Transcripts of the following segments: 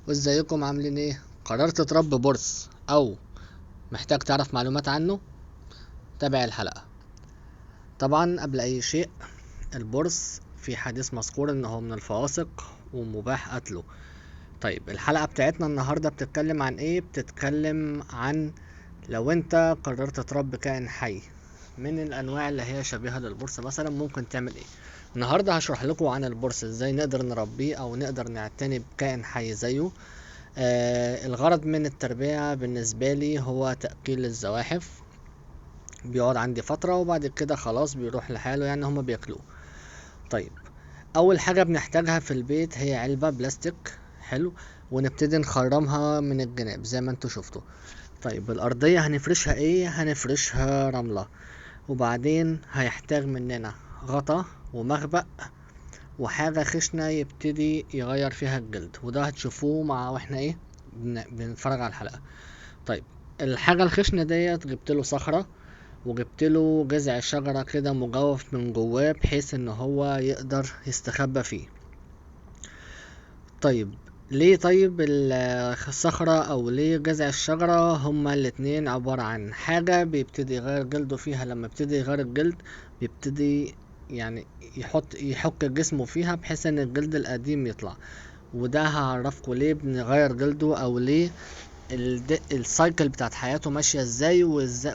وازيكم عاملين ايه؟ قررت تربي برص او محتاج تعرف معلومات عنه؟ تابع الحلقة. طبعا قبل اي شيء، البرص في حديث مذكور انه من الفواسق ومباح قتله. طيب الحلقة بتاعتنا النهاردة بتتكلم عن ايه؟ بتتكلم عن لو انت قررت تربي كائن حي من الانواع اللي هي شبيهة للبرص مثلا ممكن تعمل ايه. النهاردة هشرح لكم عن البرص ازاي نقدر نربيه او نقدر نعتني بكائن حي زيه. الغرض من التربية بالنسبة لي هو تأكيل الزواحف. بيقعد عندي فترة وبعد كده خلاص بيروح لحاله، يعني هما بياكلوه. طيب، أول حاجة بنحتاجها في البيت هي علبة بلاستيك. حلو. ونبتدي نخرمها من الجناب زي ما انتوا شفتوا. طيب الأرضية هنفرشها ايه؟ هنفرشها رملة. وبعدين هيحتاج مننا غطا ومخبأ وحاجة خشنة يبتدي يغير فيها الجلد، وده هتشوفوه مع واحنا ايه بنتفرج على الحلقة. طيب، الحاجة الخشنة ديت جبتله صخرة وجبتله جذع شجرة كده مجوف من جواه بحيث ان هو يقدر يستخبى فيه. طيب ليه؟ طيب الصخرة او ليه جذع الشجرة؟ هما الاتنين عبارة عن حاجة بيبتدي يغير جلده فيها. لما يبتدي يغير الجلد بيبتدي يعني يحك جسمه فيها بحيث ان الجلد القديم يطلع. وده هعرفكوا ليه بنغير جلده او ليه السايكل بتاعت حياته ماشية ازاي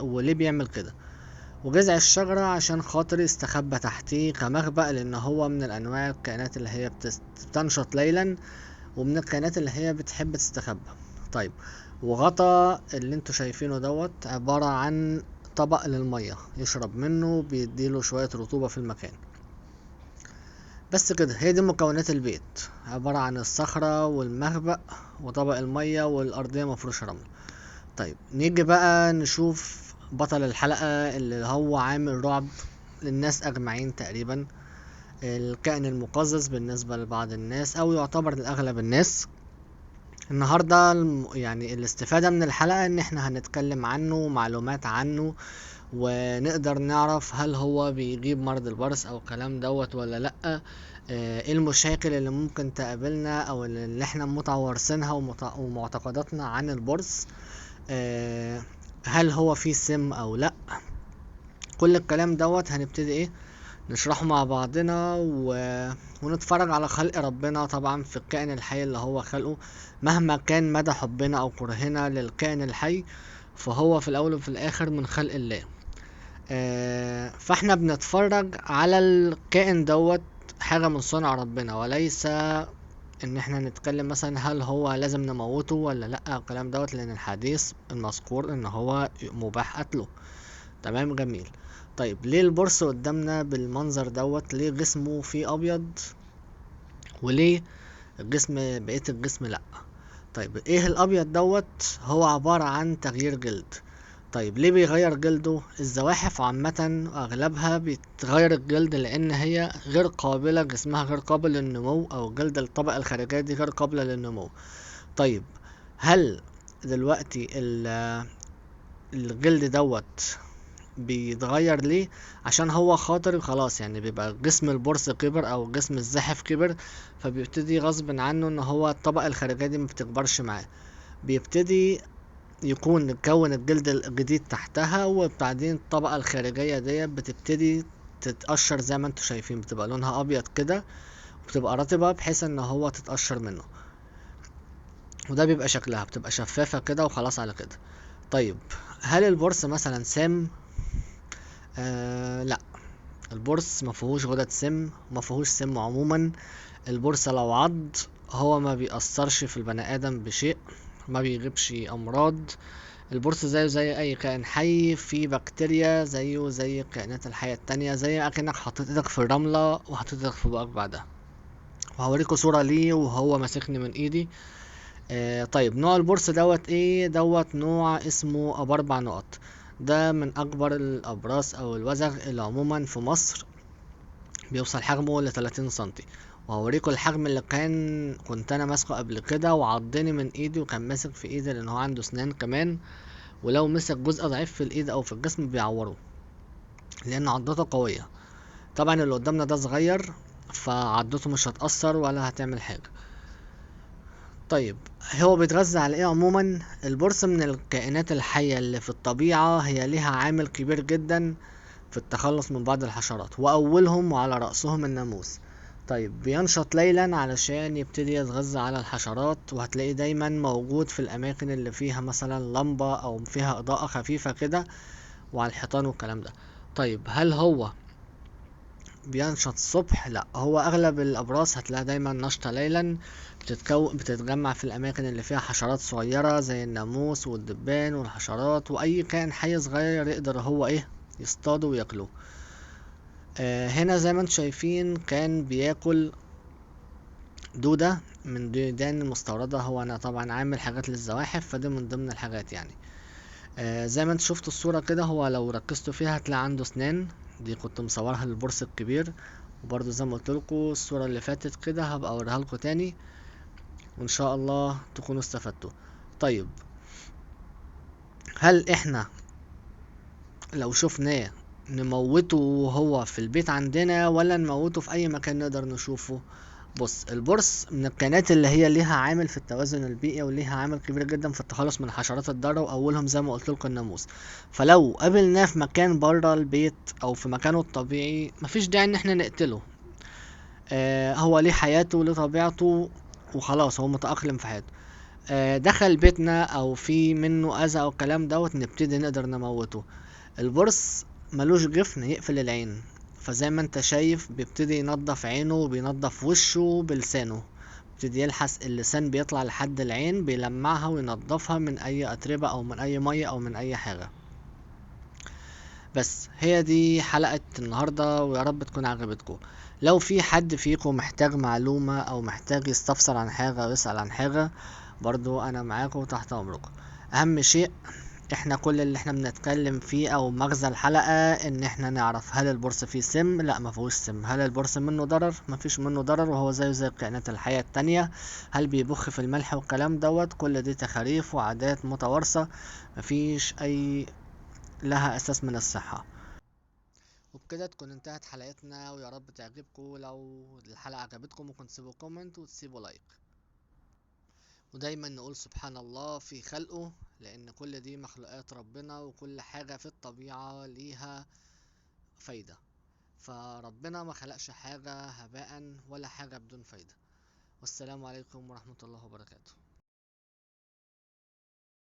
وليه بيعمل كده. وجذع الشجرة عشان خاطر يستخبى تحتيه كمخبأ، لان هو من الانواع الكائنات اللي هي بتنشط ليلا ومن الكائنات اللي هي بتحب تستخبى. طيب، وغطا اللي انتوا شايفينه دوت عبارة عن طبق للمية يشرب منه، بيديله شوية رطوبة في المكان. بس كده، هي دي مكونات البيت، عبارة عن الصخرة والمخبأ وطبق المية والأرضية مفروشة رمل. طيب نيجي بقى نشوف بطل الحلقة اللي هو عامل رعب للناس أجمعين تقريبا، الكائن المقزز بالنسبة لبعض الناس أو يعتبر لأغلب الناس. النهاردة يعني الاستفادة من الحلقة ان احنا هنتكلم عنه معلومات عنه، ونقدر نعرف هل هو بيجيب مرض البرص او الكلام دوت ولا لأ. ايه المشاكل اللي ممكن تقابلنا او اللي احنا متوارثينها ومعتقداتنا عن البرص. هل هو فيه سم او لا؟ كل الكلام دوت هنبتدي ايه نشرحه مع بعضنا ونتفرج على خلق ربنا طبعا في الكائن الحي اللي هو خلقه. مهما كان مدى حبنا او كرهنا للكائن الحي فهو في الاول وفي الاخر من خلق الله. فاحنا بنتفرج على الكائن دوت حاجة من صنع ربنا، وليس ان احنا نتكلم مثلا هل هو لازم نموته ولا لا الكلام دوت، لان الحديث المذكور ان هو مباح قتله. تمام، جميل. طيب ليه البورصة قدامنا بالمنظر دوت؟ ليه جسمه فيه ابيض وليه بقية الجسم لا؟ طيب ايه الابيض دوت؟ هو عبارة عن تغيير جلد. طيب ليه بيغير جلده؟ الزواحف عامة اغلبها بتغير الجلد لان هي غير قابلة، جسمها غير قابل للنمو، او جلد الطبقة الخارجية دي غير قابلة للنمو. طيب هل دلوقتي الجلد دوت بيتغير ليه؟ عشان هو خاطر خلاص، يعني بيبقى جسم البرص كبر او جسم الزاحف كبر، فبيبتدي غصب عنه ان هو الطبقة الخارجية دي مبتكبرش معاه، بيبتدي يكون الجلد الجديد تحتها، وبعدين الطبقة الخارجية دي بتبتدي تتقشر زي ما انتوا شايفين، بتبقى لونها ابيض كده وبتبقى رطبة بحيث ان هو تتقشر منه، وده بيبقى شكلها بتبقى شفافة كده وخلاص على كده. طيب هل البرص مثلا سام؟ لا، البرص ما فيهوش غدد سم، ما فيهوش سم عموما. البرص لو عض هو ما بيأثرش في البني ادم بشيء، ما بيجيبش امراض. البرص زيه زي اي كائن حي، في بكتيريا زيه زي الكائنات الحية التانية، زي اكنك حطيت ايدك في الرملة وحطيت ايدك في بقك بعدها. وهوريكوا صورة ليه وهو ماسكني من ايدي. طيب نوع البرص دوت ايه؟ دوت نوع اسمه ابو 4 نقط. ده من اكبر الابراص او الوزغ اللي عموما في مصر، بيوصل حجمه ل30 سنتي. وهوريكم الحجم اللي كنت انا ماسكه قبل كده وعضني من ايدي وكان ماسك في ايدي لان هو عنده اسنان كمان، ولو مسك جزء ضعيف في الايد او في الجسم بيعوره لان عضته قوية. طبعا اللي قدامنا ده صغير فعضته مش هتأثر ولا هتعمل حاجة. طيب، هو بيتغذى على ايه عموما؟ البرص من الكائنات الحية اللي في الطبيعة، هي ليها عامل كبير جدا في التخلص من بعض الحشرات، وأولهم وعلى رأسهم الناموس. طيب، بينشط ليلا علشان يبتدي يتغذى على الحشرات، وهتلاقيه دايما موجود في الأماكن اللي فيها مثلا لمبة أو فيها إضاءة خفيفة كده، وعلى الحيطان والكلام ده. طيب، هل هو بينشط الصبح؟ لا، هو أغلب الأبراص هتلاقيها دايما نشطة ليلا، بتتجمع في الأماكن اللي فيها حشرات صغيرة زي الناموس والدبان والحشرات، وأي كائن حي صغير يقدر هو ايه يصطاده وياكله. هنا زي ما انتم شايفين كان بياكل دودة من ديدان المستوردة. هو انا طبعا عامل حاجات للزواحف، فدي من ضمن الحاجات يعني. زي ما انت شفتوا الصورة كده، هو لو ركزتوا فيها هتلاقي عنده اسنان، دي كنت مصورها للبرص الكبير. وبرضه زي ما قلت لكم الصورة اللي فاتت كده هبقى اوريها لكم تاني، وان شاء الله تكونوا استفدتوا. طيب، هل احنا لو شفناه نموته وهو في البيت عندنا، ولا نموته في اي مكان نقدر نشوفه؟ بص، البرص من الكائنات اللي هي ليها عامل في التوازن البيئي، وليها عامل كبير جدا في التخلص من حشرات الضارة، واولهم زي ما قلت لكم الناموس. فلو قابلناه في مكان بره البيت او في مكانه الطبيعي، مفيش داعي ان احنا نقتله. هو ليه حياته وليه طبيعته، وخلاص هو متأقلم في حياته. دخل بيتنا او في منه اذى او الكلام دوت، نبتدي نقدر نموته. البرص ملوش جفن يقفل العين، فزي ما انت شايف بيبتدي ينظف عينه وبينظف وشه بلسانه، بيبتدي يلحس اللسان بيطلع لحد العين، بيلمعها وينظفها من اي اتربة او من اي مية او من اي حاجة. بس هي دي حلقة النهاردة، ويا رب تكون عجبتكم. لو في حد فيكم محتاج معلومة او محتاج يستفسر عن حاجة او يسأل عن حاجة، برضو انا معاكم تحت امركم. اهم شيء احنا كل اللي احنا بنتكلم فيه او مغزى الحلقة ان احنا نعرف هل البورصة فيه سم؟ لا، ما فيهوش سم. هل البورصة منه ضرر؟ ما فيش منه ضرر، وهو زيه زي الكائنات الحية التانية. هل بيبخ في الملح والكلام دوت؟ كل دي تخاريف وعادات متوارثة، مفيش اي لها اساس من الصحة. وبكده تكون انتهت حلقتنا، ويا رب تعجبكم. لو الحلقة عجبتكم ممكن تسيبوا كومنت وتسيبوا لايك. ودايما نقول سبحان الله في خلقه، لان كل دي مخلوقات ربنا، وكل حاجة في الطبيعة ليها فايدة. فربنا ما خلقش حاجة هباء ولا حاجة بدون فايدة. والسلام عليكم ورحمة الله وبركاته.